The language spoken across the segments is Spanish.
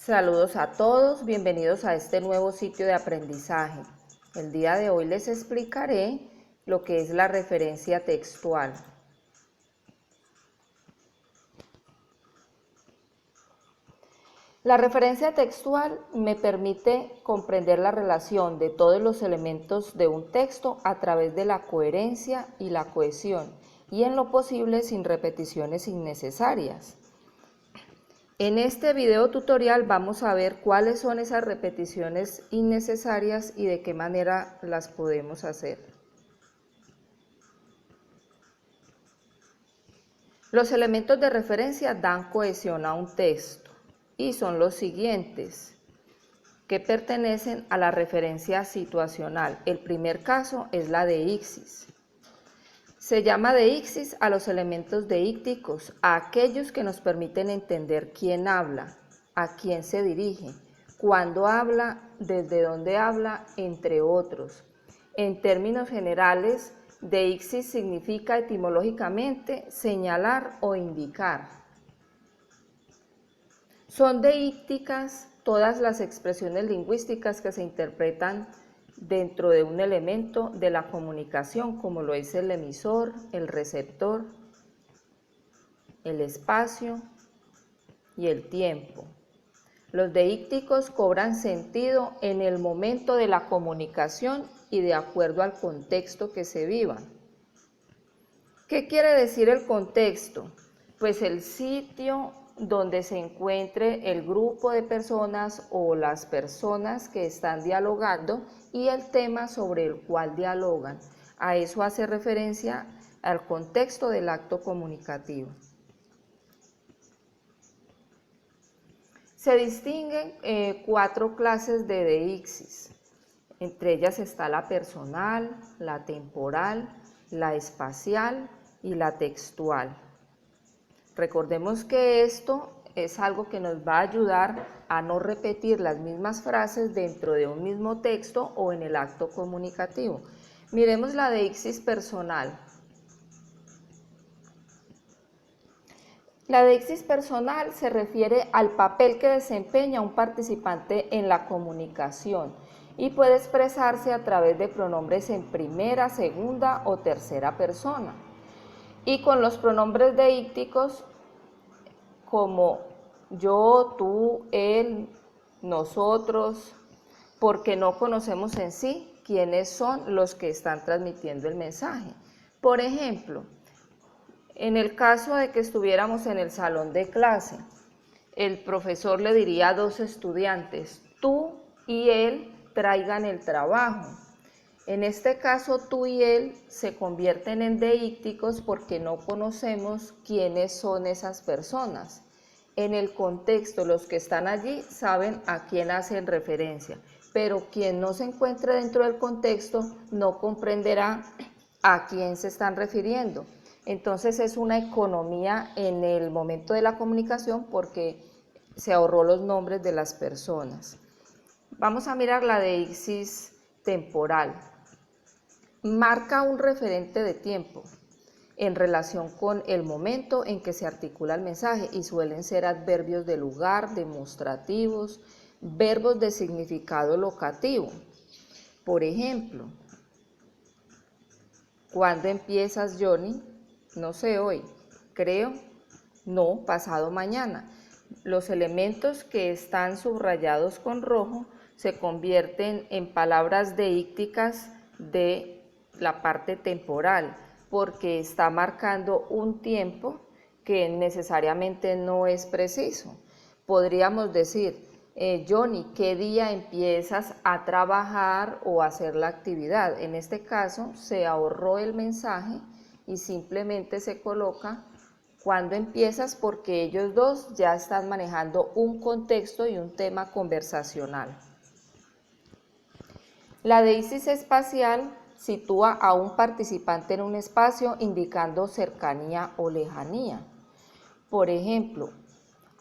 Saludos a todos, bienvenidos a este nuevo sitio de aprendizaje. El día de hoy les explicaré lo que es la referencia textual. La referencia textual me permite comprender la relación de todos los elementos de un texto a través de la coherencia y la cohesión, y en lo posible sin repeticiones innecesarias. En este video tutorial vamos a ver cuáles son esas repeticiones innecesarias y de qué manera las podemos hacer. Los elementos de referencia dan cohesión a un texto y son los siguientes, que pertenecen a la referencia situacional. El primer caso es la deícsis. Se llama deícsis a los elementos deícticos, a aquellos que nos permiten entender quién habla, a quién se dirige, cuándo habla, desde dónde habla, entre otros. En términos generales, deícsis significa etimológicamente señalar o indicar. Son deícticas todas las expresiones lingüísticas que se interpretan dentro de un elemento de la comunicación, como lo es el emisor, el receptor, el espacio y el tiempo. Los deícticos cobran sentido en el momento de la comunicación y de acuerdo al contexto que se viva. ¿Qué quiere decir el contexto? Pues el sitio donde se encuentre el grupo de personas o las personas que están dialogando y el tema sobre el cual dialogan. A eso hace referencia al contexto del acto comunicativo. Se distinguen 4 clases de deícsis. Entre ellas está la personal, la temporal, la espacial y la textual. Recordemos que esto es algo que nos va a ayudar a no repetir las mismas frases dentro de un mismo texto o en el acto comunicativo. Miremos la deícsis personal. La deícsis personal se refiere al papel que desempeña un participante en la comunicación y puede expresarse a través de pronombres en primera, segunda o tercera persona. Y con los pronombres deícticos como yo, tú, él, nosotros, porque no conocemos en sí quiénes son los que están transmitiendo el mensaje. Por ejemplo, en el caso de que estuviéramos en el salón de clase, el profesor le diría a 2 estudiantes, tú y él traigan el trabajo. En este caso, tú y él se convierten en deícticos porque no conocemos quiénes son esas personas. En el contexto, los que están allí saben a quién hacen referencia, pero quien no se encuentre dentro del contexto no comprenderá a quién se están refiriendo. Entonces es una economía en el momento de la comunicación porque se ahorró los nombres de las personas. Vamos a mirar la deícsis temporal. Marca un referente de tiempo en relación con el momento en que se articula el mensaje y suelen ser adverbios de lugar, demostrativos, verbos de significado locativo. Por ejemplo, ¿cuándo empiezas, Johnny? No sé, hoy. Creo, no, pasado mañana. Los elementos que están subrayados con rojo se convierten en palabras deícticas de la parte temporal, porque está marcando un tiempo que necesariamente no es preciso. Podríamos decir, Johnny, ¿qué día empiezas a trabajar o a hacer la actividad? En este caso se ahorró el mensaje y simplemente se coloca cuando empiezas porque ellos dos ya están manejando un contexto y un tema conversacional. La deícsis espacial sitúa a un participante en un espacio indicando cercanía o lejanía. Por ejemplo,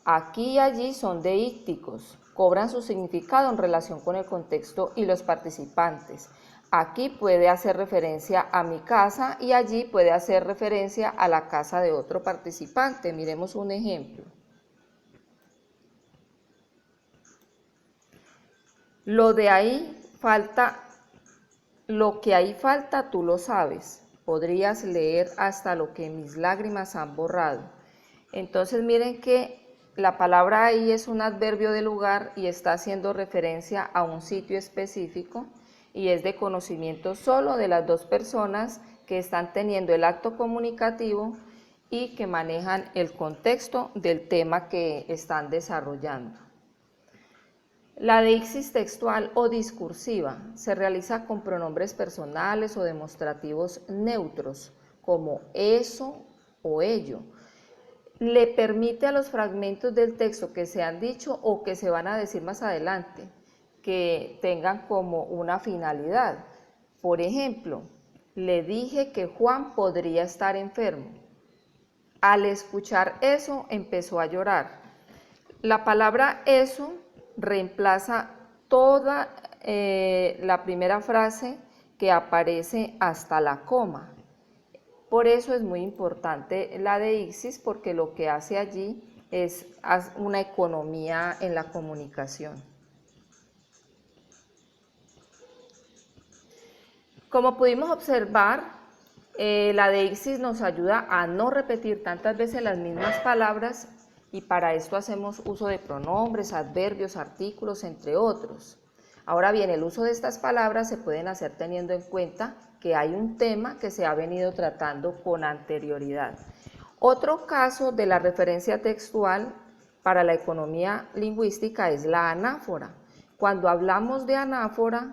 aquí y allí son deícticos, cobran su significado en relación con el contexto y los participantes. Aquí puede hacer referencia a mi casa y allí puede hacer referencia a la casa de otro participante. Miremos un ejemplo. Lo de ahí falta, lo que ahí falta tú lo sabes. Podrías leer hasta lo que mis lágrimas han borrado. Entonces miren que la palabra ahí es un adverbio de lugar y está haciendo referencia a un sitio específico y es de conocimiento solo de las dos personas que están teniendo el acto comunicativo y que manejan el contexto del tema que están desarrollando. La deíxis textual o discursiva se realiza con pronombres personales o demostrativos neutros, como eso o ello. Le permite a los fragmentos del texto que se han dicho o que se van a decir más adelante, que tengan como una finalidad. Por ejemplo, le dije que Juan podría estar enfermo. Al escuchar eso, empezó a llorar. La palabra eso reemplaza toda la primera frase que aparece hasta la coma. Por eso es muy importante la deíxis, porque lo que hace allí es una economía en la comunicación. Como pudimos observar, la deíxis nos ayuda a no repetir tantas veces las mismas palabras y para esto hacemos uso de pronombres, adverbios, artículos, entre otros. Ahora bien, el uso de estas palabras se pueden hacer teniendo en cuenta que hay un tema que se ha venido tratando con anterioridad. Otro caso de la referencia textual para la economía lingüística es la anáfora. Cuando hablamos de anáfora,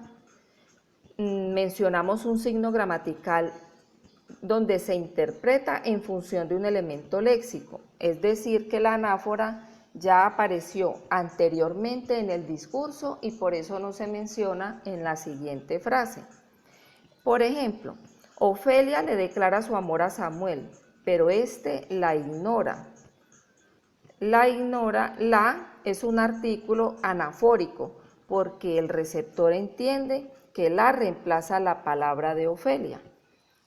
mencionamos un signo gramatical donde se interpreta en función de un elemento léxico, es decir, que la anáfora ya apareció anteriormente en el discurso y por eso no se menciona en la siguiente frase. Por ejemplo, Ofelia le declara su amor a Samuel, pero éste la ignora. La es un artículo anafórico porque el receptor entiende que la reemplaza la palabra de Ofelia.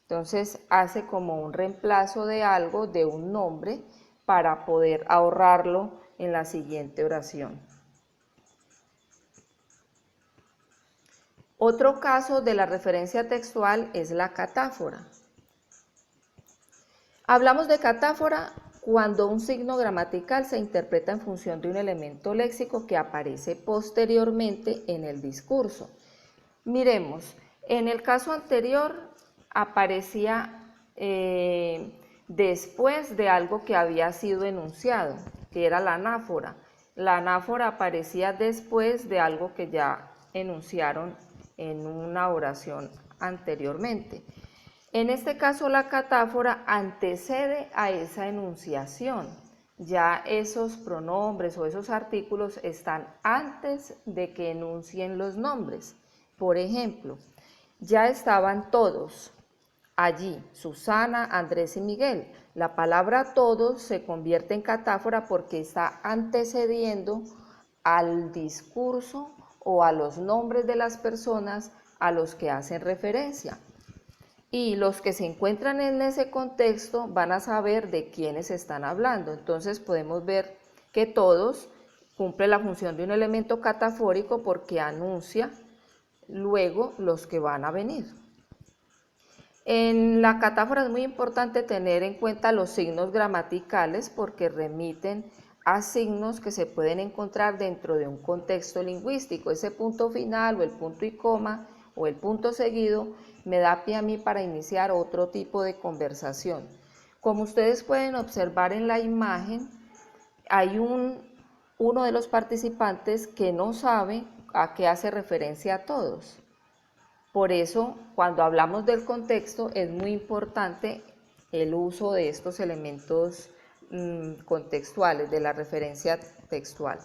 Entonces hace como un reemplazo de algo, de un nombre, para poder ahorrarlo en la siguiente oración. Otro caso de la referencia textual es la catáfora. Hablamos de catáfora cuando un signo gramatical se interpreta en función de un elemento léxico que aparece posteriormente en el discurso. Miremos, en el caso anterior aparecía después de algo que había sido enunciado, que era la anáfora. La anáfora aparecía después de algo que ya enunciaron en una oración anteriormente. En este caso, la catáfora antecede a esa enunciación. Ya esos pronombres o esos artículos están antes de que enuncien los nombres. Por ejemplo, ya estaban todos allí, Susana, Andrés y Miguel. La palabra todos se convierte en catáfora porque está antecediendo al discurso o a los nombres de las personas a los que hacen referencia. Y los que se encuentran en ese contexto van a saber de quiénes están hablando. Entonces podemos ver que todos cumple la función de un elemento catafórico porque anuncia luego los que van a venir. En la catáfora es muy importante tener en cuenta los signos gramaticales porque remiten a signos que se pueden encontrar dentro de un contexto lingüístico. Ese punto final o el punto y coma o el punto seguido me da pie a mí para iniciar otro tipo de conversación. Como ustedes pueden observar en la imagen, hay uno de los participantes que no sabe a qué hace referencia a todos. Por eso, cuando hablamos del contexto, es muy importante el uso de estos elementos contextuales, de la referencia textual.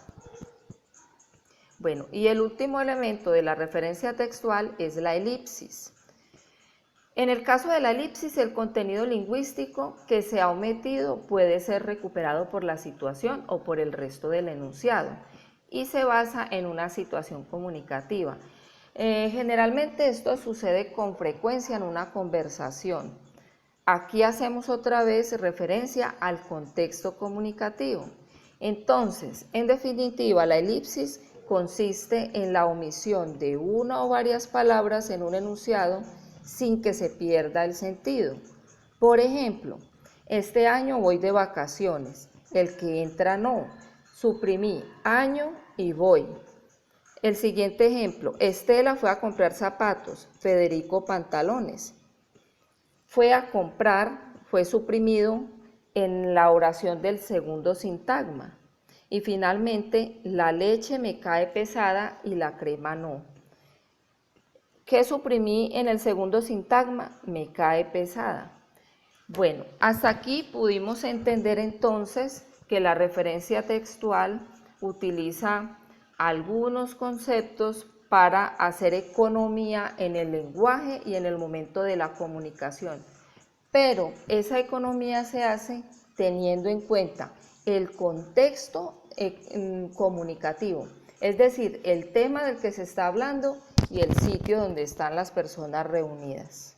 Bueno, y el último elemento de la referencia textual es la elipsis. En el caso de la elipsis, el contenido lingüístico que se ha omitido puede ser recuperado por la situación o por el resto del enunciado y se basa en una situación comunicativa. Generalmente esto sucede con frecuencia en una conversación. Aquí hacemos otra vez referencia al contexto comunicativo. Entonces, en definitiva, la elipsis consiste en la omisión de una o varias palabras en un enunciado sin que se pierda el sentido. Por ejemplo, este año voy de vacaciones, el que entra no, suprimí año y voy. El siguiente ejemplo, Estela fue a comprar zapatos, Federico pantalones. Fue a comprar, fue suprimido en la oración del segundo sintagma. Y finalmente, la leche me cae pesada y la crema no. ¿Qué suprimí en el segundo sintagma? Me cae pesada. Bueno, hasta aquí pudimos entender entonces que la referencia textual utiliza algunos conceptos para hacer economía en el lenguaje y en el momento de la comunicación. Pero esa economía se hace teniendo en cuenta el contexto comunicativo, es decir, el tema del que se está hablando y el sitio donde están las personas reunidas.